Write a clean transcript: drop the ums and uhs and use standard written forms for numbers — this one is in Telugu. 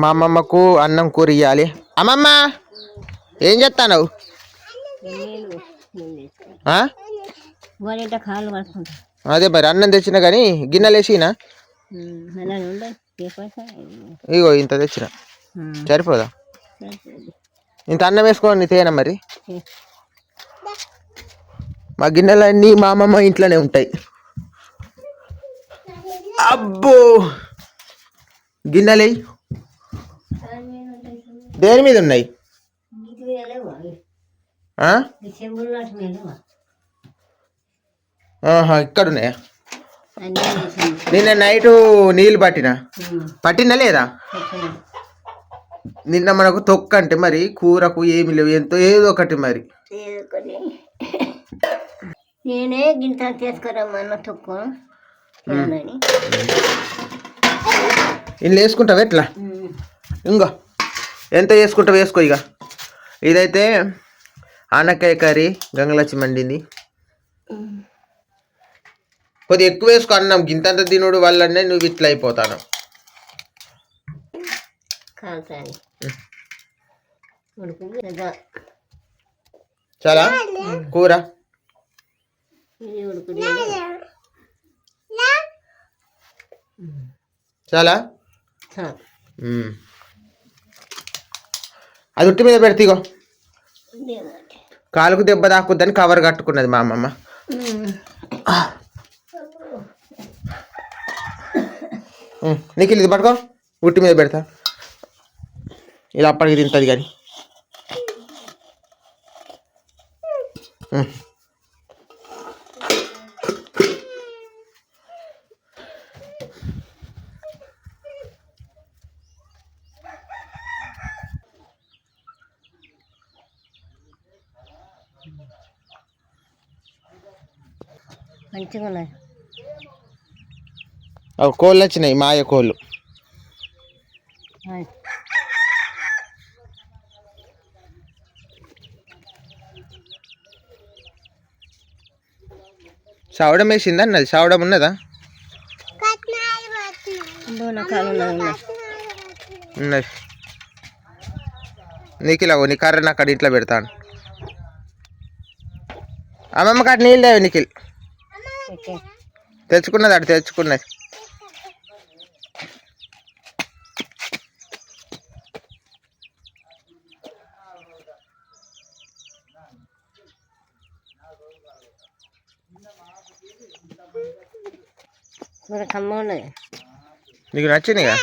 మా అమ్మమ్మకు అన్నం కూర ఇవ్వాలి. అమ్మమ్మ ఏం చేస్తావు? అదే మరి అన్నం తెచ్చినా కానీ గిన్నెలు వేసినా ఇగో ఇంత తెచ్చిన సరిపోదా? ఇంత అన్నం వేసుకోండి తేనా మరి. మా గిన్నెలన్నీ మా అమ్మమ్మ ఇంట్లోనే ఉంటాయి. అబ్బో గిన్నెలు దేని మీద ఉన్నాయి? ఇక్కడ ఉన్నాయా? నిన్న నైటు నీళ్ళు పట్టినా లేదా? నిన్న మనకు తొక్క అంటే మరి కూరకు ఏమి లేవు, ఎంతో ఏదో ఒకటి మరి. నేనే గింత తీసుకురమ్మన్న తొక్క ఇల్లు వేసుకుంటావు ఎట్లా? ఇంకో ఎంత వేసుకుంటావు వేసుకో. ఇక ఇదైతే ఆనకాయ కర్రీ గంగలచ్చి మండింది. కొద్దిగా ఎక్కువ వేసుకో అన్నం. గింతంత తినుడు వల్లనే నువ్వు ఇట్లా అయిపోతాను. చాలా కూర చాలా అది ఉట్టి మీద పెడితే ఇగో కాలుకు దెబ్బ తాకుద్దని కవర్ కట్టుకున్నది మా అమ్మమ్మ. నిఖిల్ ఇది పట్టుకో, ఉట్టి మీద పెడతా. ఇలా అప్పటికి తింటుంది కానీ. మంచిగా ఉన్నాయి. కోళ్ళు వచ్చినాయి, మాయ కోళ్ళు. సవడం వేసిందా? అన్నది సవడం ఉన్నదా? ఉన్నది. నిఖిల్ అవు నీ కర్రని అక్కడ ఇంట్లో పెడతాను. అమ్మమ్మ కాడ నీళ్ళు లేవు నిఖిల్. తెచ్చుకున్నది అటు తెచ్చుకున్నది. నీకు నచ్చిందిగా?